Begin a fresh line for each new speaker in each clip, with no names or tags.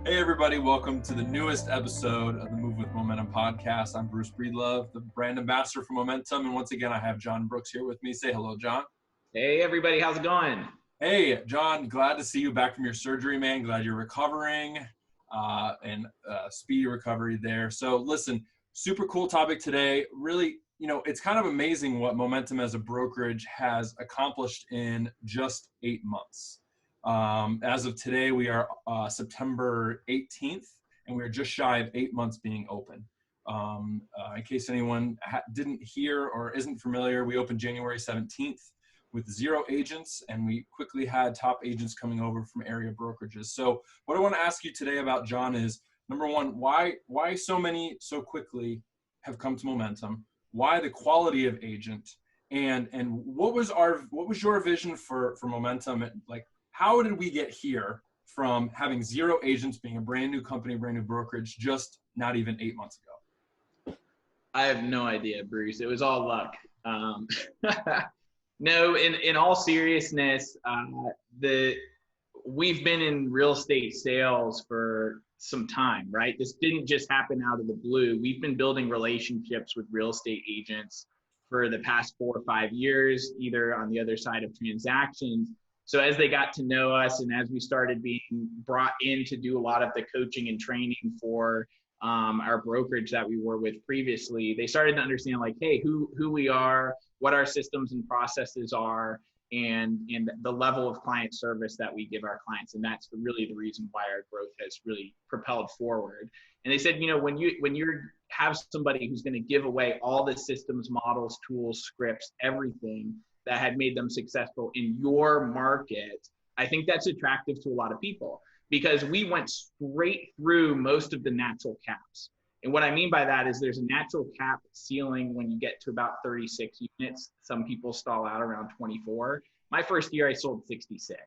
Hey everybody, welcome to the newest episode of the Move with Momentum podcast. I'm Bruce Breedlove, the brand ambassador for Momentum, and once again I have John Brooks here with me. Say hello, John.
Hey everybody, how's it going?
Hey John, glad to see you back from your surgery, man. Glad you're recovering and speedy recovery there. So listen, super cool topic today. Really, it's kind of amazing what Momentum as a brokerage has accomplished in just 8 months. As of today, we are September 18th, and we are just shy of 8 months being open. In case anyone didn't hear or isn't familiar, we opened January 17th with 0 agents, and we quickly had top agents coming over from area brokerages. So what I want to ask you today about, John, is number one, why so many so quickly have come to Momentum? Why the quality of agent? And what was your vision for Momentum? Like, how did we get here from having 0 agents, being a brand new company, brand new brokerage, just not even 8 months ago?
I have no idea, Bruce. It was all luck. No, in all seriousness, we've been in real estate sales for some time, right? This didn't just happen out of the blue. We've been building relationships with real estate agents for the past 4 or 5 years, either on the other side of transactions. So as they got to know us and as we started being brought in to do a lot of the coaching and training for our brokerage that we were with previously, they started to understand, like, hey, who we are, what our systems and processes are, and the level of client service that we give our clients. And that's really the reason why our growth has really propelled forward. And they said, when you have somebody who's going to give away all the systems, models, tools, scripts, everything that had made them successful in your market, I think that's attractive to a lot of people, because we went straight through most of the natural caps. And what I mean by that is there's a natural cap ceiling when you get to about 36 units. Some people stall out around 24. My first year, I sold 66.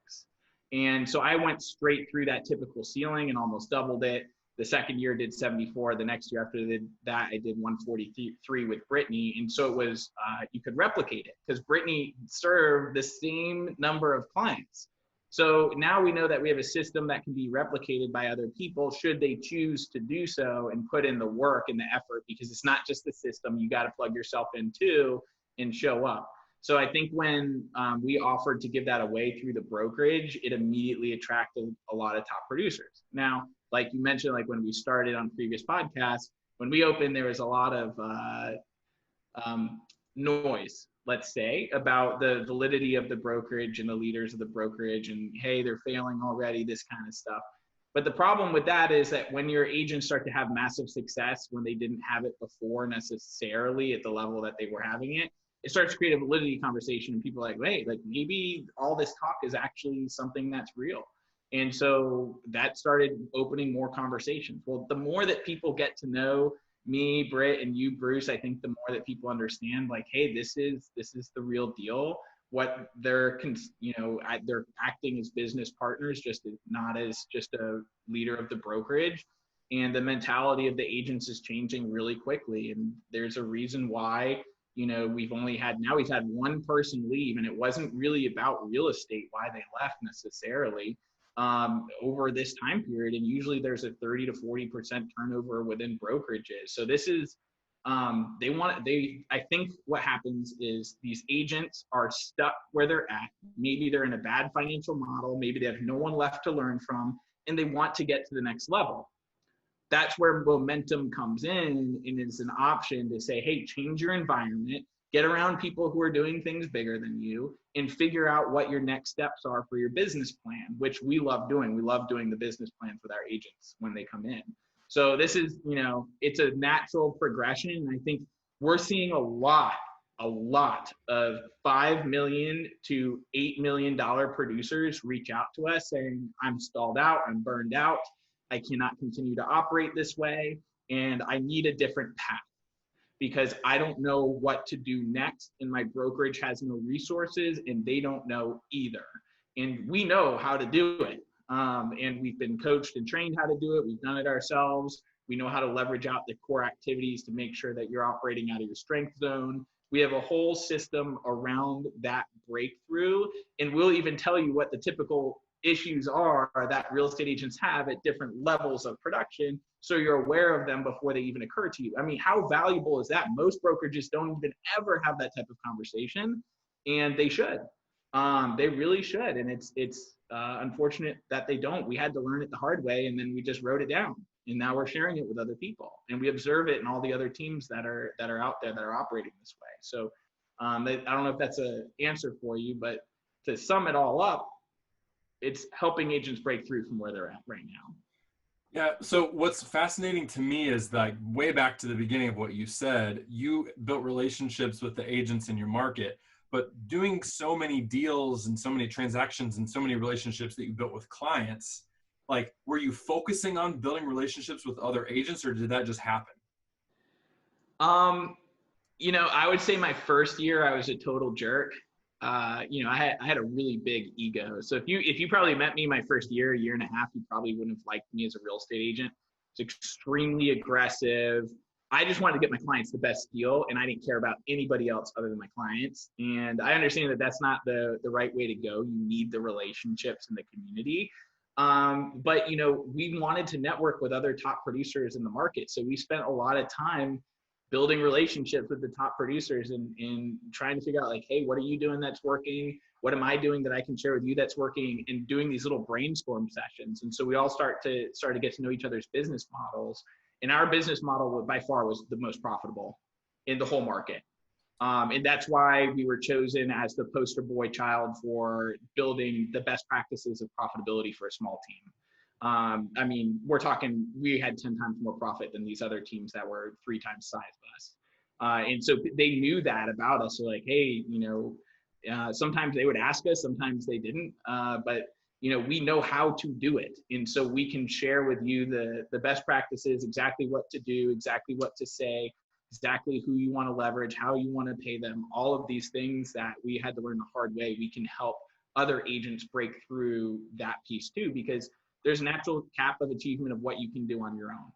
And so I went straight through that typical ceiling and almost doubled it. The second year did 74. The next year after that, I did 143 with Brittany. And so it was, you could replicate it because Brittany served the same number of clients. So now we know that we have a system that can be replicated by other people should they choose to do so and put in the work and the effort, because it's not just the system you got to plug yourself into and show up. So I think when we offered to give that away through the brokerage, it immediately attracted a lot of top producers. Now, like you mentioned, like when we started on previous podcasts, when we opened, there was a lot of noise, let's say, about the validity of the brokerage and the leaders of the brokerage, and hey, they're failing already, this kind of stuff. But the problem with that is that when your agents start to have massive success when they didn't have it before necessarily at the level that they were having it, it starts to create a validity conversation, and people are like, wait, like maybe all this talk is actually something that's real. And so that started opening more conversations. Well, the more that people get to know me, Britt, and you, Bruce, I think the more that people understand, like, hey, this is the real deal. What they're acting as business partners, not as just a leader of the brokerage. And the mentality of the agents is changing really quickly. And there's a reason why, we've had one person leave, and it wasn't really about real estate, why they left necessarily. Over this time period, and usually there's a 30 to 40% turnover within brokerages. So this is, I think what happens is these agents are stuck where they're at. Maybe they're in a bad financial model, maybe they have no one left to learn from, and they want to get to the next level. That's where Momentum comes in, and is an option to say, hey, change your environment, get around people who are doing things bigger than you, and figure out what your next steps are for your business plan, which we love doing. We love doing the business plans with our agents when they come in. So this is, it's a natural progression. And I think we're seeing a lot of $5 million to $8 million producers reach out to us saying, I'm stalled out, I'm burned out, I cannot continue to operate this way, and I need a different path, because I don't know what to do next, and my brokerage has no resources, and they don't know either. And we know how to do it. And we've been coached and trained how to do it. We've done it ourselves. We know how to leverage out the core activities to make sure that you're operating out of your strength zone. We have a whole system around that breakthrough, and we'll even tell you what the typical issues are that real estate agents have at different levels of production, so you're aware of them before they even occur to you. I mean, how valuable is that? Most brokerages don't even ever have that type of conversation, and they should. They really should, and it's unfortunate that they don't. We had to learn it the hard way, and then we just wrote it down, and now we're sharing it with other people, and we observe it in all the other teams that are out there that are operating this way. So I don't know if that's an answer for you, but to sum it all up, it's helping agents break through from where they're at right now.
Yeah. So what's fascinating to me is like way back to the beginning of what you said, you built relationships with the agents in your market, but doing so many deals and so many transactions and so many relationships that you built with clients, like, were you focusing on building relationships with other agents, or did that just happen?
I would say my first year I was a total jerk. I had a really big ego. So if you probably met me my first year and a half, you probably wouldn't have liked me as a real estate agent. It's extremely aggressive. I just wanted to get my clients the best deal, and I didn't care about anybody else other than my clients. And I understand that that's not the right way to go. You need the relationships in the community. But we wanted to network with other top producers in the market. So we spent a lot of time building relationships with the top producers and trying to figure out, like, hey, what are you doing that's working? What am I doing that I can share with you that's working? And doing these little brainstorm sessions. And so we all start to get to know each other's business models. And our business model by far was the most profitable in the whole market. And that's why we were chosen as the poster boy child for building the best practices of profitability for a small team. I mean, we're talking, we had 10 times more profit than these other teams that were 3 times size of us. And so they knew that about us. So like, hey, sometimes they would ask us, sometimes they didn't, but we know how to do it. And so we can share with you the best practices, exactly what to do, exactly what to say, exactly who you want to leverage, how you want to pay them, all of these things that we had to learn the hard way. We can help other agents break through that piece too, because there's a natural cap of achievement of what you can do on your own.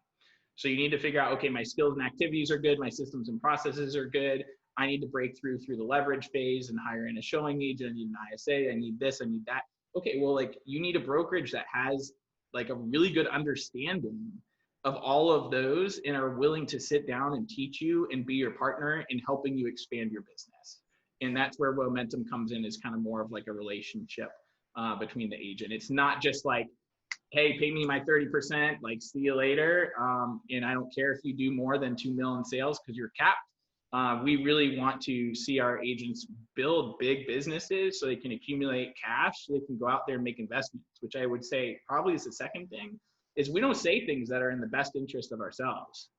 So you need to figure out, okay, my skills and activities are good, my systems and processes are good. I need to break through the leverage phase and hire in a showing agent. I need an ISA, I need this, I need that. Okay, well, like, you need a brokerage that has like a really good understanding of all of those and are willing to sit down and teach you and be your partner in helping you expand your business. And that's where momentum comes in, is kind of more of like a relationship between the agent. It's not just like, hey, pay me my 30%, like, see you later. And I don't care if you do more than 2 million in sales because you're capped. We really want to see our agents build big businesses so they can accumulate cash, so they can go out there and make investments, which I would say probably is the second thing, is we don't say things that are in the best interest of ourselves.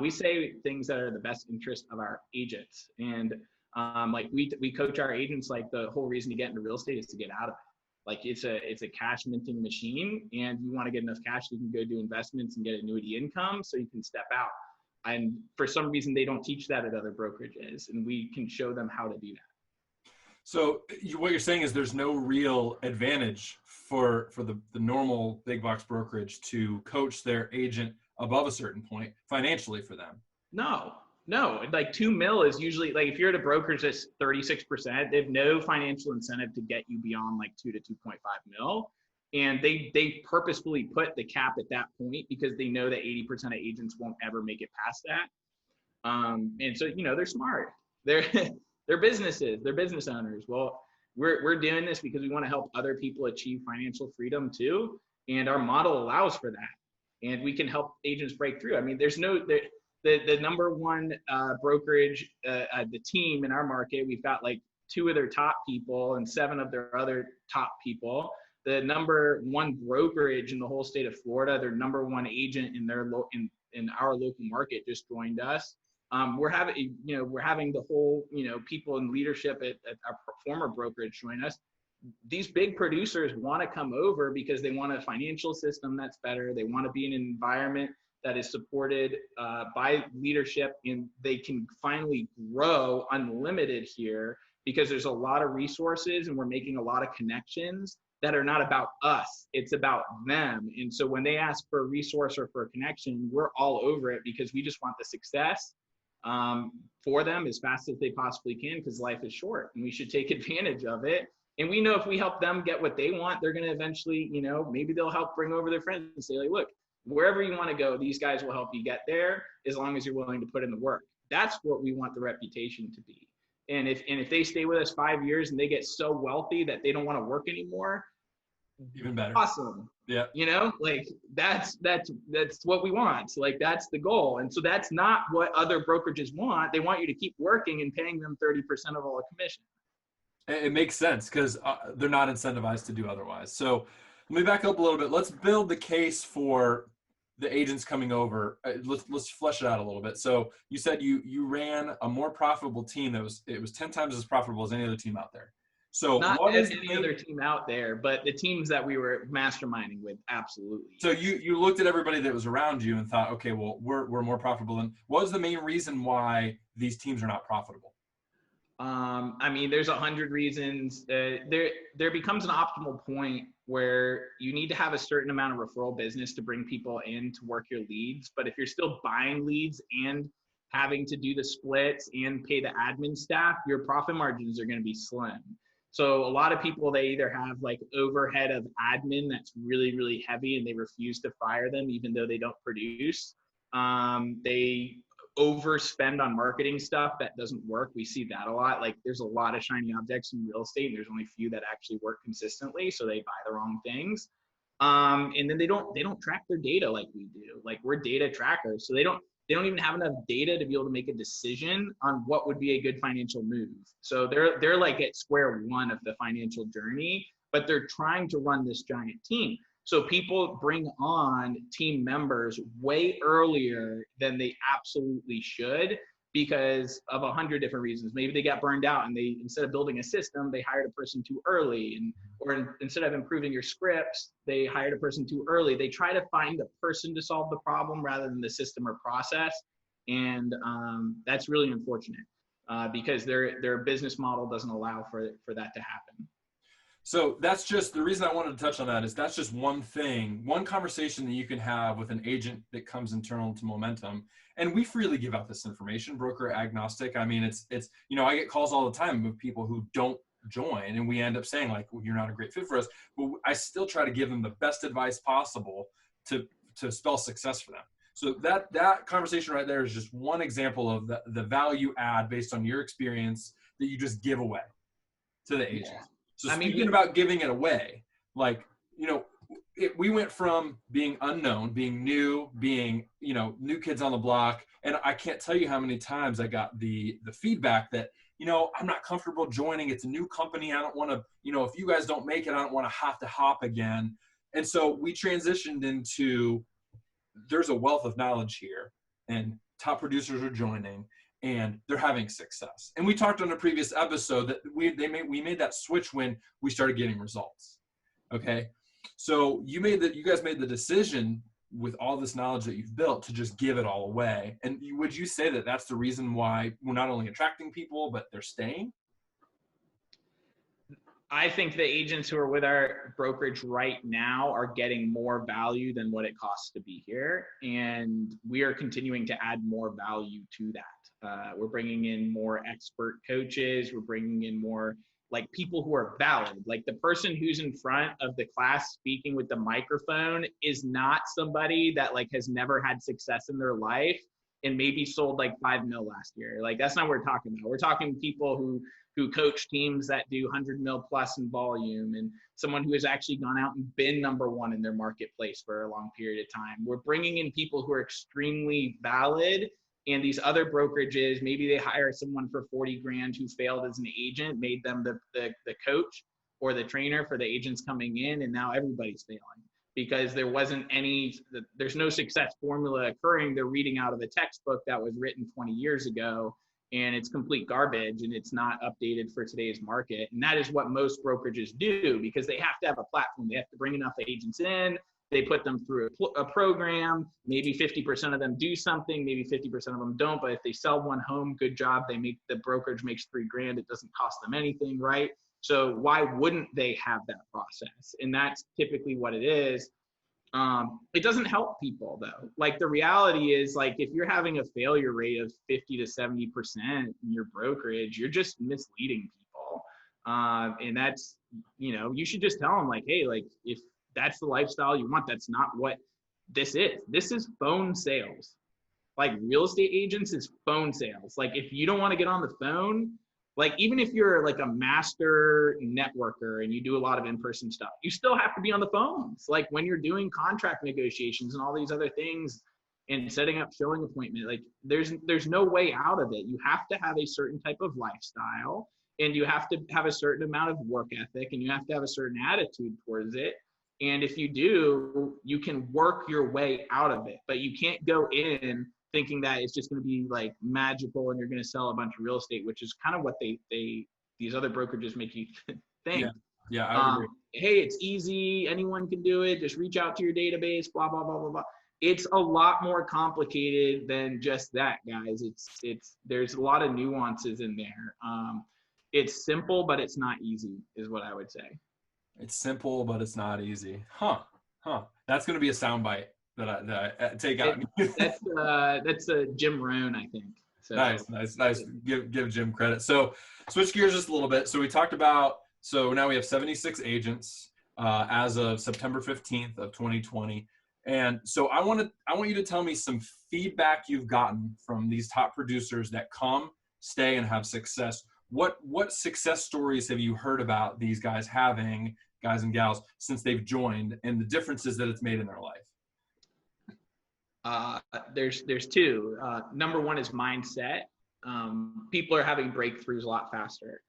We say things that are in the best interest of our agents. And like we coach our agents, like, the whole reason to get into real estate is to get out of it. Like, it's a cash minting machine, and you want to get enough cash so you can go do investments and get annuity income so you can step out. And for some reason, they don't teach that at other brokerages, and we can show them how to do that.
So what you're saying is there's no real advantage for the normal big box brokerage to coach their agent above a certain point financially for them.
No, like 2 mil is usually, like, if you're at a brokerage that's 36%, they have no financial incentive to get you beyond like 2 to 2.5 mil. And they purposefully put the cap at that point because they know that 80% of agents won't ever make it past that. And so, they're smart. They're businesses, they're business owners. Well, we're doing this because we want to help other people achieve financial freedom too. And our model allows for that. And we can help agents break through. I mean, there's the number one brokerage, the team in our market, we've got like 2 of their top people and 7 of their other top people. The number one brokerage in the whole state of Florida, their number one agent in their in our local market just joined us. We're having the whole, people in leadership at our former brokerage join us. These big producers want to come over because they want a financial system that's better. They want to be in an environment that is supported by leadership, and they can finally grow unlimited here because there's a lot of resources and we're making a lot of connections that are not about us, it's about them. And so when they ask for a resource or for a connection, we're all over it because we just want the success for them as fast as they possibly can, because life is short and we should take advantage of it. And we know if we help them get what they want, they're going to eventually, you know, maybe they'll help bring over their friends and say, like, look, wherever you want to go, these guys will help you get there as long as you're willing to put in the work. That's what we want the reputation to be. And if they stay with us 5 years and they get so wealthy that they don't want to work anymore,
Even better.
awesome.
Yeah.
You know, like that's what we want. So like that's the goal. And so that's not what other brokerages want. They want you to keep working and paying them 30% of all the commission.
It makes sense because they're not incentivized to do otherwise. So let me back up a little bit. Let's build the case for the agents coming over. Let's flesh it out a little bit. So you said you ran a more profitable team it was 10 times as profitable as any other team out there. So
not
what is
any other team out there, but the teams that we were masterminding with, absolutely.
So you looked at everybody that was around you and thought, okay, well, we're more profitable than. What was the main reason why these teams are not profitable?
I mean, there's 100 reasons. There becomes an optimal point where you need to have a certain amount of referral business to bring people in to work your leads. But if you're still buying leads and having to do the splits and pay the admin staff, your profit margins are going to be slim. So a lot of people, they either have like overhead of admin that's really, really heavy and they refuse to fire them even though they don't produce. They overspend on marketing stuff that doesn't work. We see that a lot. Like there's a lot of shiny objects in real estate and there's only few that actually work consistently. So they buy the wrong things. And then they don't track their data like we do. Like we're data trackers. So they don't even have enough data to be able to make a decision on what would be a good financial move. So they're like at square one of the financial journey, but they're trying to run this giant team. So people bring on team members way earlier than they absolutely should because of 100 different reasons. Maybe they got burned out and they, instead of building a system, they hired a person too early. Or instead of improving your scripts, they hired a person too early. They try to find the person to solve the problem rather than the system or process. And that's really unfortunate because their business model doesn't allow for that to happen.
So that's just the reason I wanted to touch on that is that's just one thing, one conversation that you can have with an agent that comes internal to Momentum. And we freely give out this information, broker agnostic. I mean, it's, you know, I get calls all the time of people who don't join and we end up saying like, well, you're not a great fit for us, but I still try to give them the best advice possible to spell success for them. So that conversation right there is just one example of the value add based on your experience that you just give away to the agent. Yeah. So speaking about giving it away, like, you know, we went from being unknown, being new, being, you know, new kids on the block. And I can't tell you how many times I got the feedback that, you know, I'm not comfortable joining. It's a new company. I don't want to, you know, if you guys don't make it, I don't want to have to hop again. And so we transitioned into, there's a wealth of knowledge here and top producers are joining and they're having success. And we talked on a previous episode that we made that switch when we started getting results. Okay. So you guys made the decision with all this knowledge that you've built to just give it all away. And would you say that that's the reason why we're not only attracting people, but they're staying?
I think the agents who are with our brokerage right now are getting more value than what it costs to be here. And we are continuing to add more value to that. We're bringing in more expert coaches. We're bringing in more like people who are valid. Like the person who's in front of the class speaking with the microphone is not somebody that like has never had success in their life and maybe sold like 5 mil last year. Like that's not what we're talking about. We're talking people who coach teams that do 100 mil plus in volume and someone who has actually gone out and been number one in their marketplace for a long period of time. We're bringing in people who are extremely valid. And these other brokerages, maybe they hire someone for 40 grand who failed as an agent, made them the coach or the trainer for the agents coming in. And now everybody's failing because there's no success formula occurring. They're reading out of a textbook that was written 20 years ago and it's complete garbage and it's not updated for today's market. And that is what most brokerages do because they have to have a platform. They have to bring enough agents in. They put them through a program. Maybe 50% of them do something, maybe 50% of them don't. But if they sell one home, good job. The brokerage makes $3 grand. It doesn't cost them anything, right? So why wouldn't they have that process? And that's typically what it is. It doesn't help people though. Like the reality is like, if you're having a failure rate of 50 to 70% in your brokerage, you're just misleading people. And that's, you should just tell them like, hey, like if that's the lifestyle you want, that's not what this is. This is phone sales. Like real estate agents is phone sales. Like if you don't want to get on the phone, like even if you're like a master networker and you do a lot of in-person stuff, you still have to be on the phones. Like when you're doing contract negotiations and all these other things and setting up showing appointment, like there's no way out of it. You have to have a certain type of lifestyle, and you have to have a certain amount of work ethic, and you have to have a certain attitude towards it. And if you do, you can work your way out of it, but you can't go in thinking that it's just going to be like magical and you're going to sell a bunch of real estate, which is kind of what these other brokerages make you think.
Yeah, I would agree.
Hey, it's easy. Anyone can do it. Just reach out to your database, blah, blah, blah, blah, blah. It's a lot more complicated than just that, guys. There's a lot of nuances in there. It's simple, but it's not easy is what I would say.
It's simple, but it's not easy. Huh. That's going to be a soundbite that I take out.
That's a Jim Rohn, I think. So,
nice. Give Jim credit. So switch gears just a little bit. So we talked about, so now we have 76 agents as of September 15th of 2020. And so I want you to tell me some feedback you've gotten from these top producers that come, stay, and have success. What success stories have you heard about these guys having, guys and gals, since they've joined, and the differences that it's made in their life?
There's two. Number one is mindset. People are having breakthroughs a lot faster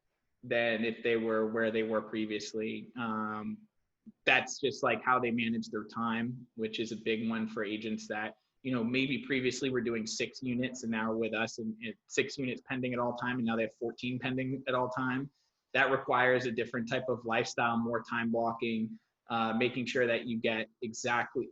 than if they were where they were previously. That's just like how they manage their time, which is a big one for agents that, maybe previously we're doing 6 units and now with us and 6 units pending at all time. And now they have 14 pending at all time. That requires a different type of lifestyle, more time blocking, making sure that you get exactly,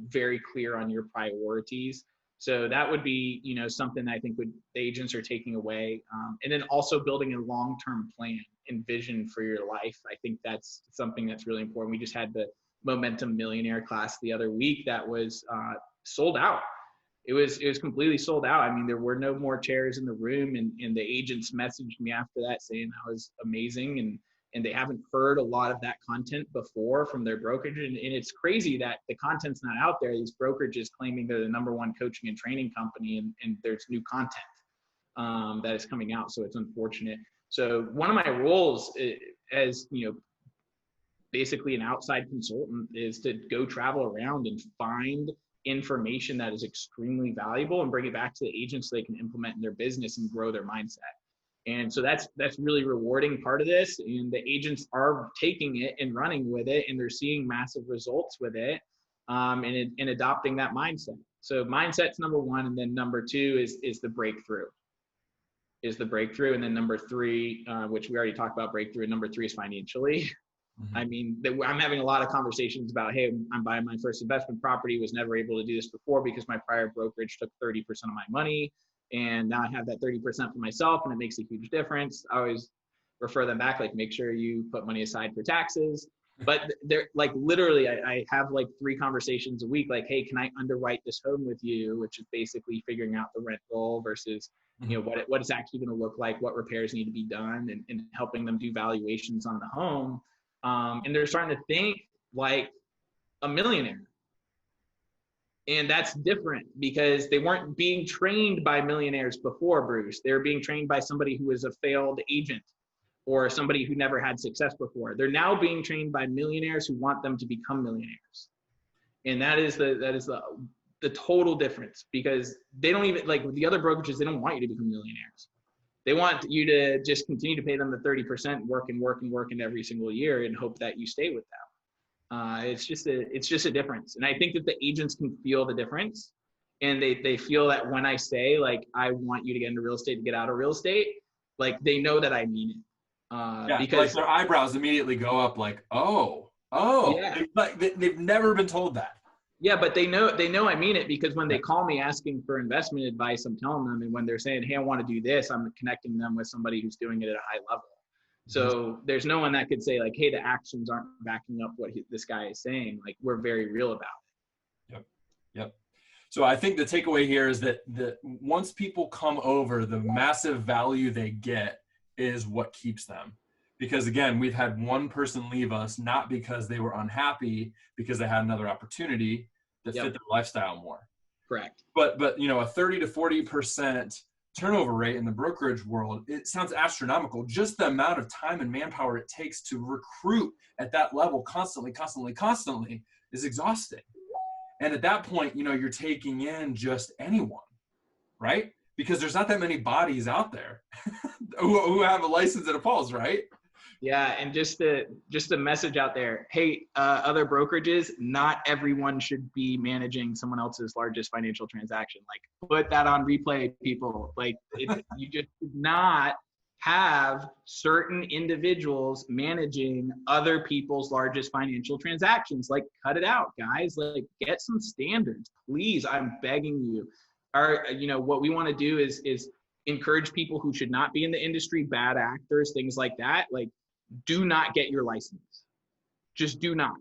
very clear on your priorities. So that would be, something I think the agents are taking away. And then also building a long-term plan and vision for your life. I think that's something that's really important. We just had the Momentum Millionaire class the other week that was sold out. It was completely sold out. I mean, there were no more chairs in the room, and the agents messaged me after that saying that was amazing. And they haven't heard a lot of that content before from their brokerage. And it's crazy that the content's not out there. These brokerages claiming they're the #1 coaching and training company, and there's new content that is coming out. So it's unfortunate. So one of my roles as, basically an outside consultant is to go travel around and find information that is extremely valuable and bring it back to the agents so they can implement in their business and grow their mindset. And so that's really rewarding part of this. And the agents are taking it and running with it, and they're seeing massive results with it, and adopting that mindset. So mindset's number one. And then number two is the breakthrough. And then number three, which we already talked about breakthrough, and number three is financially. Mm-hmm. I mean, I'm having a lot of conversations about, hey, I'm buying my first investment property, was never able to do this before because my prior brokerage took 30% of my money. And now I have that 30% for myself, and it makes a huge difference. I always refer them back, like, make sure you put money aside for taxes. But they're like, literally, I have like 3 conversations a week, like, hey, can I underwrite this home with you? Which is basically figuring out the rent roll versus, what it's actually going to look like, what repairs need to be done, and helping them do valuations on the home. And they're starting to think like a millionaire. And that's different because they weren't being trained by millionaires before, Bruce. They were being trained by somebody who was a failed agent or somebody who never had success before. They're now being trained by millionaires who want them to become millionaires. And that is the total difference, because they don't even, like with the other brokerages, they don't want you to become millionaires. They want you to just continue to pay them the 30%, work every single year and hope that you stay with them. It's just a difference. And I think that the agents can feel the difference, and they feel that when I say, like, I want you to get into real estate, to get out of real estate, like, they know that I mean it. Because
like their eyebrows immediately go up, like, oh, yeah. They've never been told that.
Yeah, but they know I mean it, because when they call me asking for investment advice, I'm telling them, and when they're saying, hey, I want to do this, I'm connecting them with somebody who's doing it at a high level. So there's no one that could say, like, hey, the actions aren't backing up what this guy is saying. Like, we're very real about it.
Yep. So I think the takeaway here is that once people come over, the massive value they get is what keeps them. Because again, we've had one person leave us, not because they were unhappy, because they had another opportunity that fit
Yep.
their lifestyle more.
Correct.
But you know, a 30 to 40% turnover rate in the brokerage world, it sounds astronomical. Just the amount of time and manpower it takes to recruit at that level constantly is exhausting. And at that point, you know, you're taking in just anyone, right? Because there's not that many bodies out there who have a license and a pulse, right?
Yeah, and just a message out there. Hey, other brokerages, not everyone should be managing someone else's largest financial transaction. Like, put that on replay, people. Like, you just should not have certain individuals managing other people's largest financial transactions. Like, cut it out, guys. Like, get some standards, please. I'm begging you. What we want to do is encourage people who should not be in the industry, bad actors, things like that. Like, do not get your license. Just do not.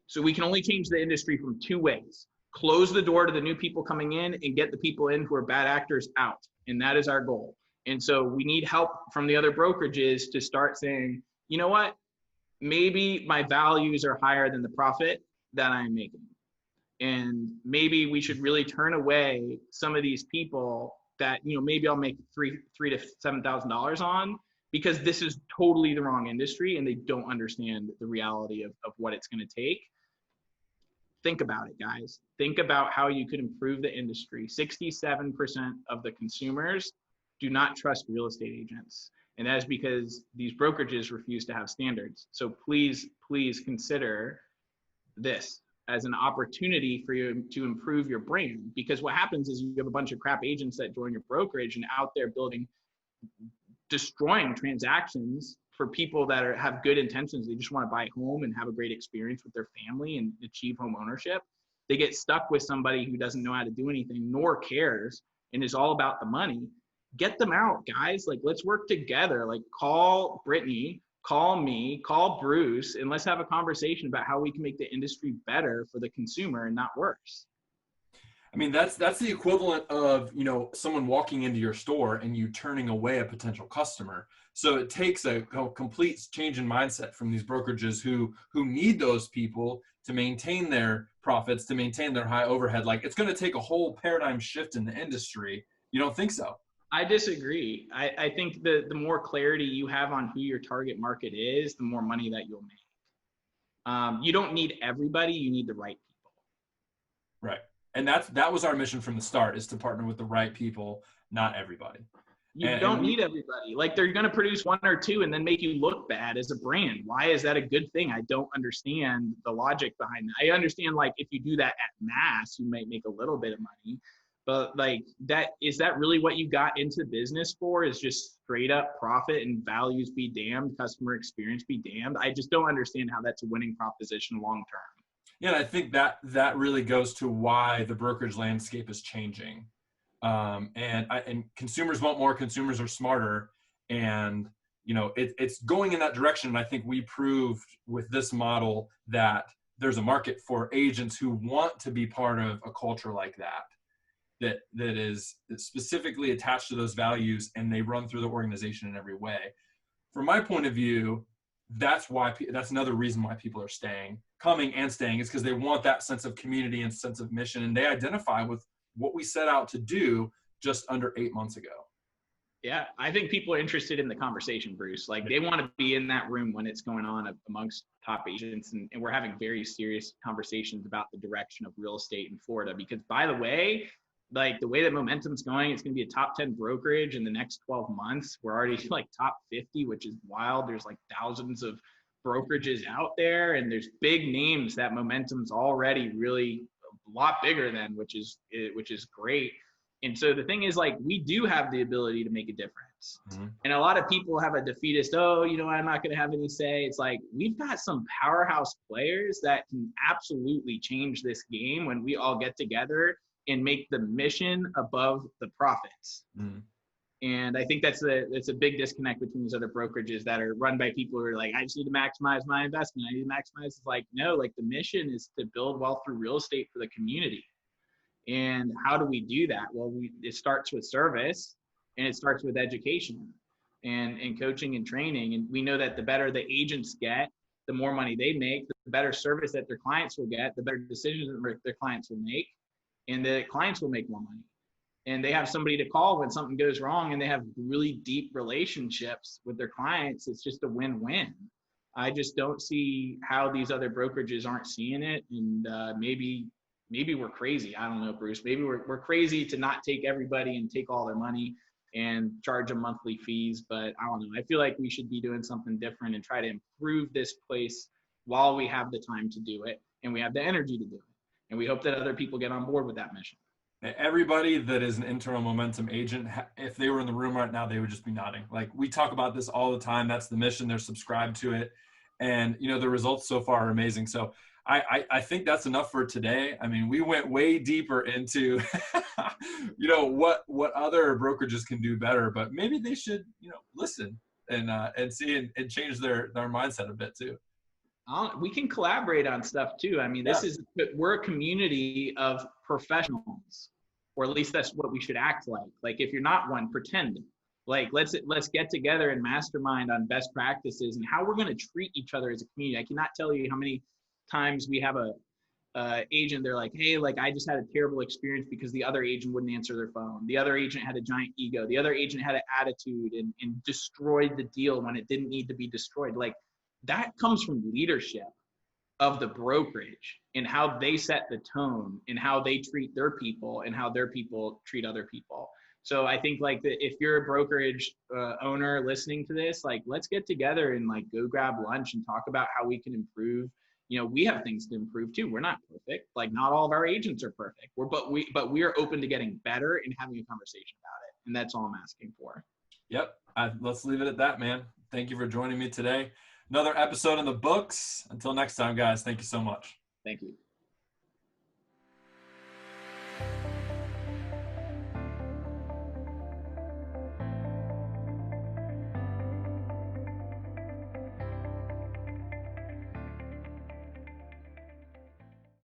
So we can only change the industry from two ways: close the door to the new people coming in and get the people in who are bad actors out. And that is our goal. And so we need help from the other brokerages to start saying, you know what, maybe my values are higher than the profit that I'm making. And maybe we should really turn away some of these people that, you know, maybe I'll make three to $7,000 on, because this is totally the wrong industry and they don't understand the reality of what it's going to take. Think about it, guys. Think about how you could improve the industry. 67% of the consumers do not trust real estate agents. And that is because these brokerages refuse to have standards. So please, please consider this as an opportunity for you to improve your brand. Because what happens is you have a bunch of crap agents that join your brokerage and out there destroying transactions for people that have good intentions. They just want to buy a home and have a great experience with their family and achieve home ownership. They get stuck with somebody who doesn't know how to do anything nor cares and is all about the money. Get them out, guys. Like, let's work together. Like, call Brittany, call me, call Bruce, and let's have a conversation about how we can make the industry better for the consumer and not worse.
I mean, that's the equivalent of, you know, someone walking into your store and you turning away a potential customer. So it takes a complete change in mindset from these brokerages who need those people to maintain their profits, to maintain their high overhead. Like, it's going to take a whole paradigm shift in the industry. You don't think so?
I disagree. I think the more clarity you have on who your target market is, the more money that you'll make. You don't need everybody. You need the right people.
Right. And that was our mission from the start, is to partner with the right people, not everybody.
You don't need everybody. Like, they're going to produce one or two and then make you look bad as a brand. Why is that a good thing? I don't understand the logic behind that. I understand, like, if you do that at mass, you might make a little bit of money. But, like, is that really what you got into business for? Is just straight up profit and values be damned, customer experience be damned? I just don't understand how that's a winning proposition long term.
Yeah, and I think that really goes to why the brokerage landscape is changing. And consumers want more. Consumers are smarter, and you know, it's going in that direction. And I think we proved with this model that there's a market for agents who want to be part of a culture like that is specifically attached to those values, and they run through the organization in every way. From my point of view, that's another reason why people are coming and staying, is because they want that sense of community and sense of mission, and they identify with what we set out to do just under 8 months ago.
Yeah, I think people are interested in the conversation, Bruce. Like, they want to be in that room when it's going on amongst top agents, and we're having very serious conversations about the direction of real estate in Florida. Because, by the way, like, the way that momentum's going, it's going to be a top 10 brokerage in the next 12 months. We're already like top 50, which is wild. There's like thousands of brokerages out there, and there's big names that momentum's already really a lot bigger than, which is great. And so the thing is, like, we do have the ability to make a difference. Mm-hmm. And a lot of people have a defeatist, oh, you know, I'm not going to have any say. It's like, we've got some powerhouse players that can absolutely change this game when we all get together and make the mission above the profits. Mm-hmm. And I think that's a big disconnect between these other brokerages that are run by people who are like, I just need to maximize my investment. I need to maximize. It's like, no, like, the mission is to build wealth through real estate for the community. And how do we do that? Well, it starts with service, and it starts with education. and coaching and training. And we know that the better the agents get, the more money they make, the better service that their clients will get, the better decisions that their clients will make, and the clients will make more money. And they have somebody to call when something goes wrong, and they have really deep relationships with their clients. It's just a win-win. I just don't see how these other brokerages aren't seeing it. And maybe we're crazy. I don't know, Bruce. Maybe we're crazy to not take everybody and take all their money and charge them monthly fees. But I don't know. I feel like we should be doing something different and try to improve this place while we have the time to do it and we have the energy to do it. And we hope that other people get on board with that mission.
Everybody that is an internal momentum agent, if they were in the room right now, they would just be nodding. Like, we talk about this all the time. That's the mission. They're subscribed to it. And, you know, the results so far are amazing. So I think that's enough for today. I mean, we went way deeper into, you know, what other brokerages can do better, but maybe they should, you know, listen and see and change their mindset a bit too.
We can collaborate on stuff too. I mean, we're a community of professionals, or at least that's what we should act like. Like, if you're not one, pretend. Like, let's get together and mastermind on best practices and how we're going to treat each other as a community. I cannot tell you how many times we have a agent. They're like, hey, like, I just had a terrible experience because the other agent wouldn't answer their phone. The other agent had a giant ego. The other agent had an attitude and destroyed the deal when it didn't need to be destroyed. Like, that comes from leadership of the brokerage and how they set the tone and how they treat their people and how their people treat other people. So I think, like, if you're a brokerage owner listening to this, like, let's get together and, like, go grab lunch and talk about how we can improve. You know, we have things to improve too. We're not perfect. Like, not all of our agents are perfect. But we are open to getting better and having a conversation about it. And that's all I'm asking for.
Yep. Let's leave it at that, man. Thank you for joining me today. Another episode in the books. Until next time, guys, thank you so much.
Thank you.